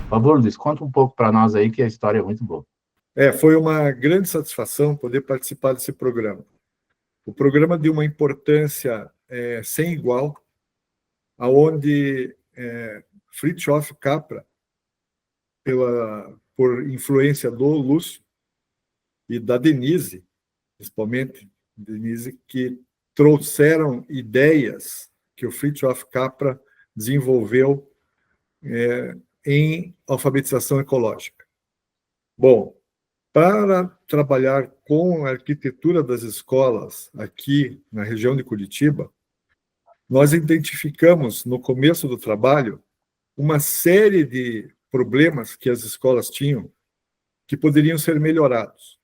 Por favor, Luiz, conta um pouco para nós aí, que a história é muito boa. Foi uma grande satisfação poder participar desse programa. O programa de uma importância sem igual, aonde Fritjof Capra, por influência do Lúcio e da Denise, principalmente Denise, que trouxeram ideias que o Fritjof Capra desenvolveu em alfabetização ecológica. Bom, para trabalhar com a arquitetura das escolas aqui na região de Curitiba, nós identificamos, no começo do trabalho, uma série de problemas que as escolas tinham que poderiam ser melhorados,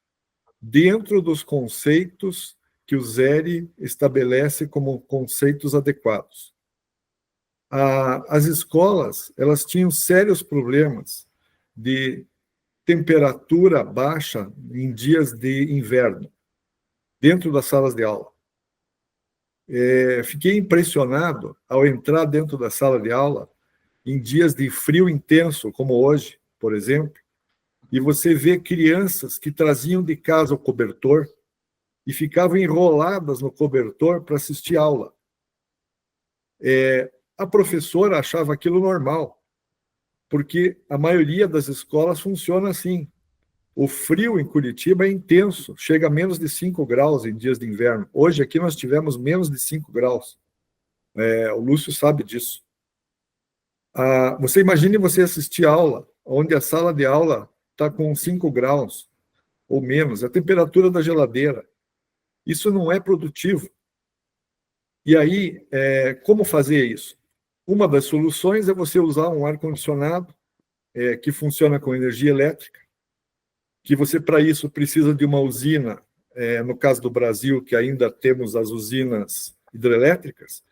dentro dos conceitos que o ZERE estabelece como conceitos adequados. As escolas, elas tinham sérios problemas de temperatura baixa em dias de inverno, dentro das salas de aula. Fiquei impressionado ao entrar dentro da sala de aula em dias de frio intenso, como hoje, por exemplo, e você vê crianças que traziam de casa o cobertor e ficavam enroladas no cobertor para assistir aula. A professora achava aquilo normal, porque a maioria das escolas funciona assim. O frio em Curitiba é intenso, chega a menos de 5 graus em dias de inverno. Hoje aqui nós tivemos menos de 5 graus. O Lúcio sabe disso. Você imagine você assistir aula, onde a sala de aula está com 5 graus ou menos, a temperatura da geladeira. Isso não é produtivo. E aí, como fazer isso? Uma das soluções é você usar um ar-condicionado que funciona com energia elétrica, que você, para isso, precisa de uma usina, no caso do Brasil, que ainda temos as usinas hidrelétricas,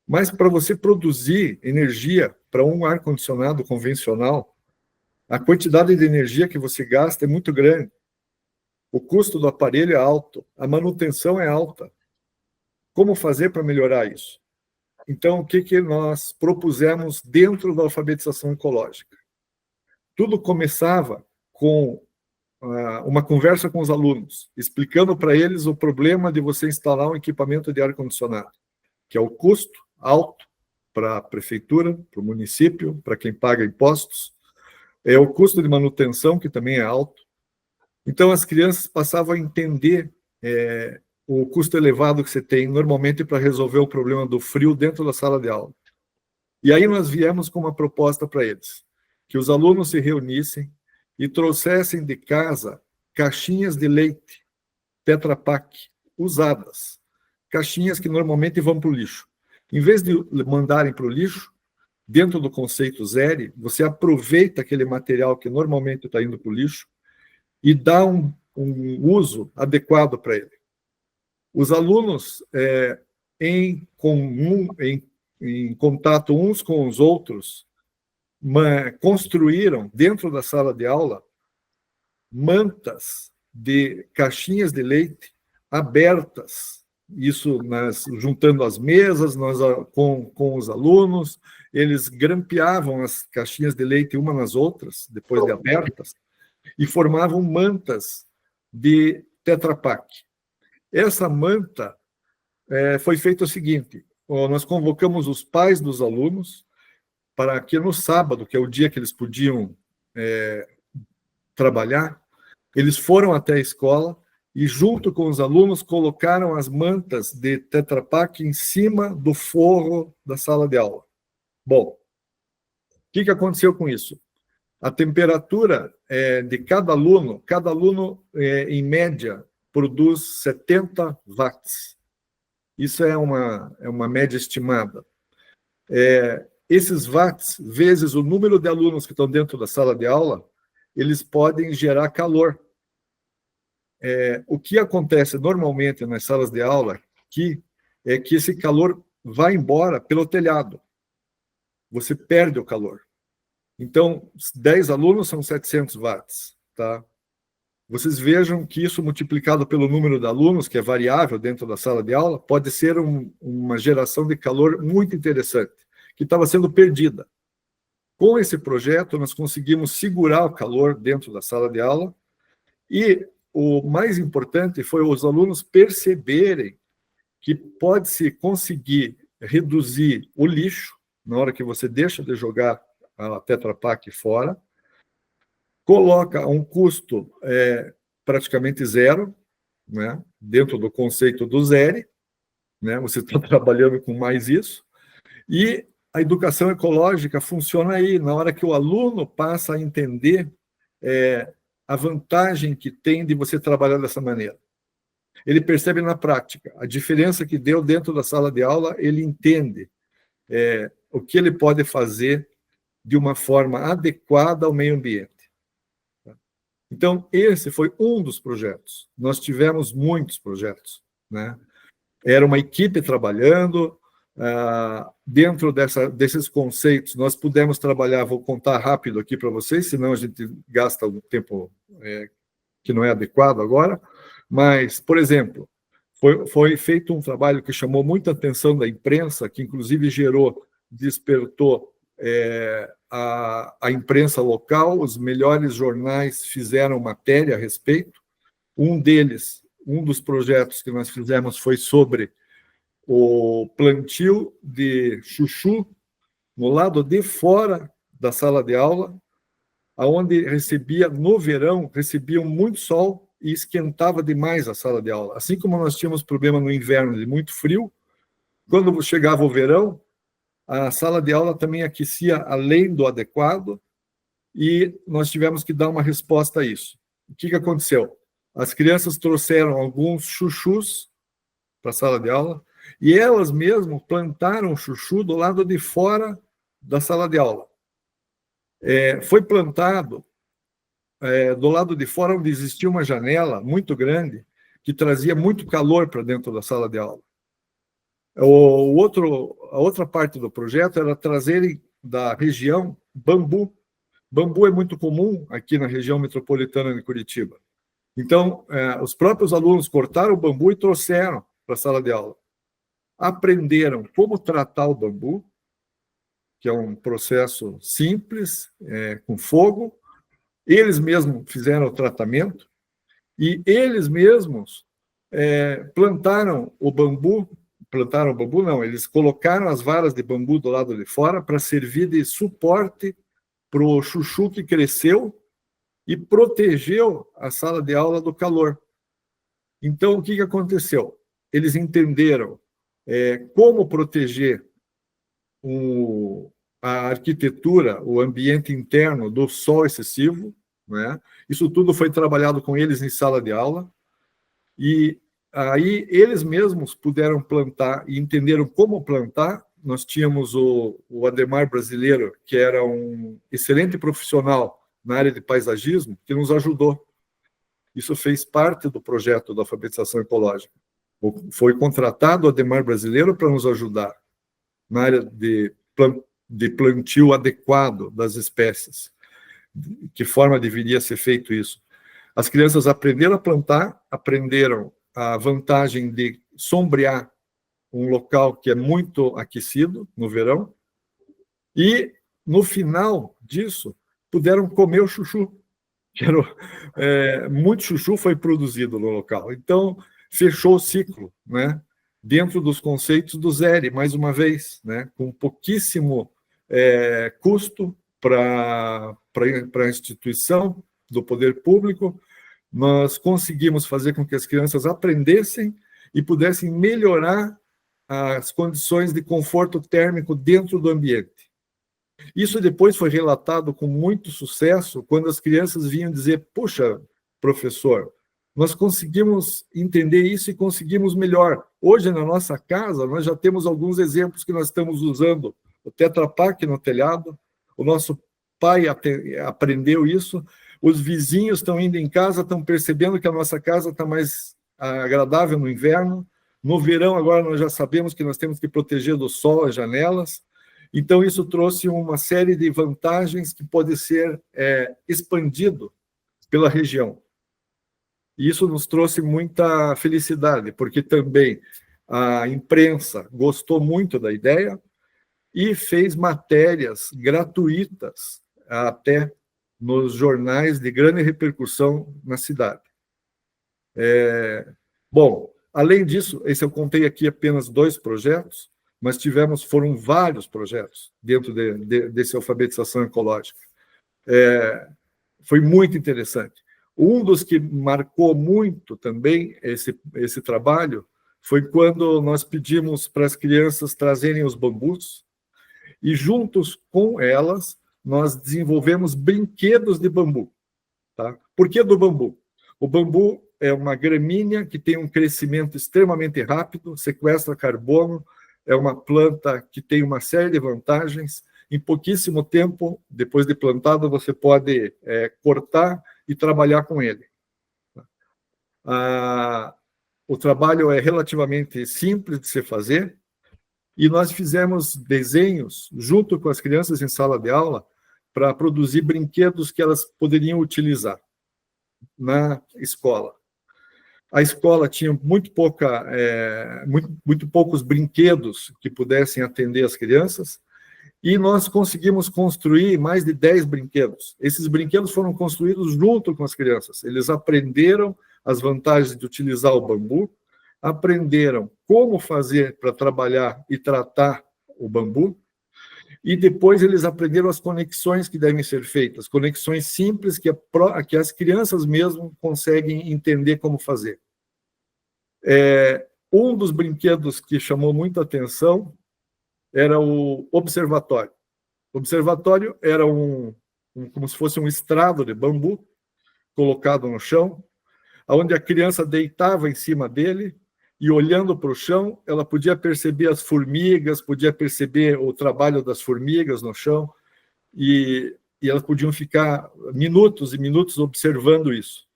mas para você produzir energia para um ar-condicionado convencional, a quantidade de energia que você gasta é muito grande. O custo do aparelho é alto, a manutenção é alta. Como fazer para melhorar isso? Então, o que nós propusemos dentro da alfabetização ecológica? Tudo começava com uma conversa com os alunos, explicando para eles o problema de você instalar um equipamento de ar-condicionado, que é o custo alto para a prefeitura, para o município, para quem paga impostos, é o custo de manutenção, que também é alto. Então, as crianças passavam a entender o custo elevado que você tem, normalmente, para resolver o problema do frio dentro da sala de aula. E aí nós viemos com uma proposta para eles, que os alunos se reunissem e trouxessem de casa caixinhas de leite, Tetra Pak, usadas. Caixinhas que normalmente vão para o lixo. Em vez de mandarem para o lixo, dentro do conceito ZERE, você aproveita aquele material que normalmente está indo para o lixo e dá um uso adequado para ele. Os alunos, em contato uns com os outros, construíram, dentro da sala de aula, mantas de caixinhas de leite abertas, isso juntando as mesas, com os alunos, eles grampeavam as caixinhas de leite uma nas outras, depois de abertas, e formavam mantas de Tetra Pak. Essa manta foi feita o seguinte: nós convocamos os pais dos alunos para que no sábado, que é o dia que eles podiam trabalhar, eles foram até a escola e, junto com os alunos, colocaram as mantas de Tetra Pak em cima do forro da sala de aula. Bom, o que aconteceu com isso? A temperatura de cada aluno, em média, produz 70 watts. Isso é uma média estimada. Esses watts, vezes o número de alunos que estão dentro da sala de aula, eles podem gerar calor. O que acontece normalmente nas salas de aula é que esse calor vai embora pelo telhado. Você perde o calor. Então, 10 alunos são 700 watts. Tá? Vocês vejam que isso multiplicado pelo número de alunos, que é variável dentro da sala de aula, pode ser uma geração de calor muito interessante, que estava sendo perdida. Com esse projeto, nós conseguimos segurar o calor dentro da sala de aula e o mais importante foi os alunos perceberem que pode-se conseguir reduzir o lixo na hora que você deixa de jogar a Tetra Pak fora, coloca um custo praticamente zero, né, dentro do conceito do zero, né, você está trabalhando com mais isso, e a educação ecológica funciona aí, na hora que o aluno passa a entender a vantagem que tem de você trabalhar dessa maneira. Ele percebe na prática a diferença que deu dentro da sala de aula, ele entende o que ele pode fazer de uma forma adequada ao meio ambiente. Então, esse foi um dos projetos. Nós tivemos muitos projetos, né? Era uma equipe trabalhando, dentro desses conceitos, nós pudemos trabalhar, vou contar rápido aqui para vocês, senão a gente gasta um tempo que não é adequado agora, mas, por exemplo, foi feito um trabalho que chamou muita atenção da imprensa, que inclusive despertou a imprensa local, os melhores jornais fizeram matéria a respeito. Um dos projetos que nós fizemos foi sobre o plantio de chuchu no lado de fora da sala de aula, onde no verão, recebiam muito sol e esquentava demais a sala de aula. Assim como nós tínhamos problema no inverno de muito frio, quando chegava o verão, a sala de aula também aquecia além do adequado e nós tivemos que dar uma resposta a isso. O que aconteceu? As crianças trouxeram alguns chuchus para a sala de aula e elas mesmas plantaram chuchu do lado de fora da sala de aula. Foi plantado do lado de fora, onde existia uma janela muito grande que trazia muito calor para dentro da sala de aula. A outra parte do projeto era trazerem da região bambu. Bambu é muito comum aqui na região metropolitana de Curitiba. Então, os próprios alunos cortaram o bambu e trouxeram para a sala de aula. Aprenderam como tratar o bambu, que é um processo simples, com fogo. Eles mesmos fizeram o tratamento e eles mesmos plantaram o bambu não, eles colocaram as varas de bambu do lado de fora para servir de suporte para o chuchu que cresceu e protegeu a sala de aula do calor. Então, o que aconteceu? Eles entenderam como proteger a arquitetura, o ambiente interno do sol excessivo, né? Isso tudo foi trabalhado com eles em sala de aula, e aí eles mesmos puderam plantar e entenderam como plantar. Nós tínhamos o Ademar Brasileiro, que era um excelente profissional na área de paisagismo, que nos ajudou. Isso fez parte do projeto da alfabetização ecológica. Foi contratado o Ademar Brasileiro para nos ajudar na área de plantio adequado das espécies. De que forma deveria ser feito isso? As crianças aprenderam a plantar, aprenderam a vantagem de sombrear um local que é muito aquecido no verão, e, no final disso, puderam comer o chuchu. Muito chuchu foi produzido no local. Então, fechou o ciclo, né? Dentro dos conceitos do zero, mais uma vez, né? Com pouquíssimo custo para a instituição do poder público, nós conseguimos fazer com que as crianças aprendessem e pudessem melhorar as condições de conforto térmico dentro do ambiente. Isso depois foi relatado com muito sucesso quando as crianças vinham dizer: puxa, professor, nós conseguimos entender isso e conseguimos melhor. Hoje, na nossa casa, nós já temos alguns exemplos que nós estamos usando. O Tetra Pak no telhado, o nosso pai aprendeu isso, os vizinhos estão indo em casa, estão percebendo que a nossa casa está mais agradável no inverno. No verão, agora, nós já sabemos que nós temos que proteger do sol as janelas. Então, isso trouxe uma série de vantagens que pode ser expandido pela região. E isso nos trouxe muita felicidade, porque também a imprensa gostou muito da ideia, e fez matérias gratuitas até nos jornais de grande repercussão na cidade. Bom, além disso, esse eu contei aqui apenas 2 projetos, mas foram vários projetos dentro desse alfabetização ecológica. Foi muito interessante. Um dos que marcou muito também esse trabalho foi quando nós pedimos para as crianças trazerem os bambus e, juntos com elas, nós desenvolvemos brinquedos de bambu. Tá? Por que do bambu? O bambu é uma gramínea que tem um crescimento extremamente rápido, sequestra carbono, é uma planta que tem uma série de vantagens. Em pouquíssimo tempo, depois de plantado, você pode cortar e trabalhar com ele. O trabalho é relativamente simples de se fazer, e nós fizemos desenhos junto com as crianças em sala de aula para produzir brinquedos que elas poderiam utilizar na escola. A escola tinha muito poucos brinquedos que pudessem atender as crianças, e nós conseguimos construir mais de 10 brinquedos. Esses brinquedos foram construídos junto com as crianças. Eles aprenderam as vantagens de utilizar o bambu, aprenderam como fazer para trabalhar e tratar o bambu, e depois eles aprenderam as conexões que devem ser feitas, conexões simples que as crianças mesmo conseguem entender como fazer. Um dos brinquedos que chamou muita atenção era o observatório. O observatório era como se fosse um estrado de bambu colocado no chão, onde a criança deitava em cima dele e, olhando para o chão, ela podia perceber as formigas, podia perceber o trabalho das formigas no chão, e elas podiam ficar minutos e minutos observando isso.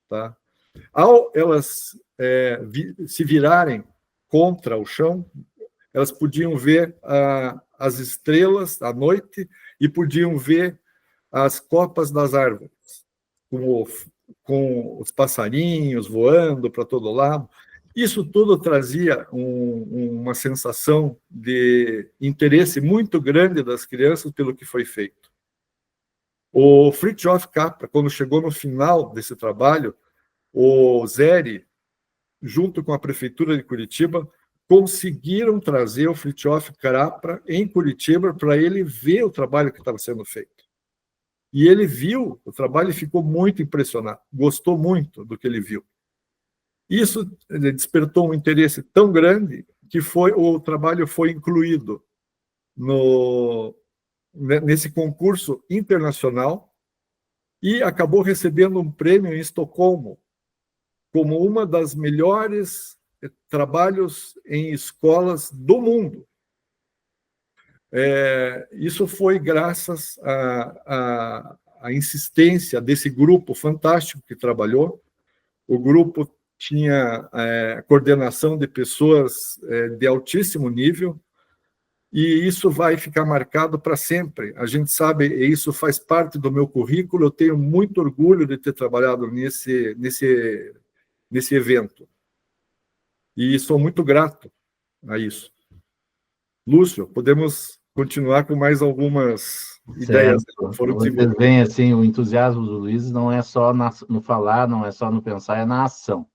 Tá? Ao elas se virarem contra o chão, elas podiam ver as estrelas à noite e podiam ver as copas das árvores, com os passarinhos voando para todo lado. Isso tudo trazia uma sensação de interesse muito grande das crianças pelo que foi feito. O Fritjof Capra, quando chegou no final desse trabalho, o Zeri, junto com a Prefeitura de Curitiba, conseguiram trazer o Fritjof Capra em Curitiba para ele ver o trabalho que estava sendo feito. E ele viu o trabalho e ficou muito impressionado, gostou muito do que ele viu. Isso despertou um interesse tão grande que o trabalho foi incluído nesse concurso internacional e acabou recebendo um prêmio em Estocolmo como uma das melhores trabalhos em escolas do mundo. Isso foi graças à insistência desse grupo fantástico que trabalhou. O grupo tinha coordenação de pessoas de altíssimo nível, e isso vai ficar marcado para sempre. A gente sabe, e isso faz parte do meu currículo, eu tenho muito orgulho de ter trabalhado nesse evento. E sou muito grato a isso. Lúcio, podemos continuar com mais algumas ideias que foram desenvolvidas. Vocês veem, assim, o entusiasmo do Luiz não é só no falar, não é só no pensar, é na ação.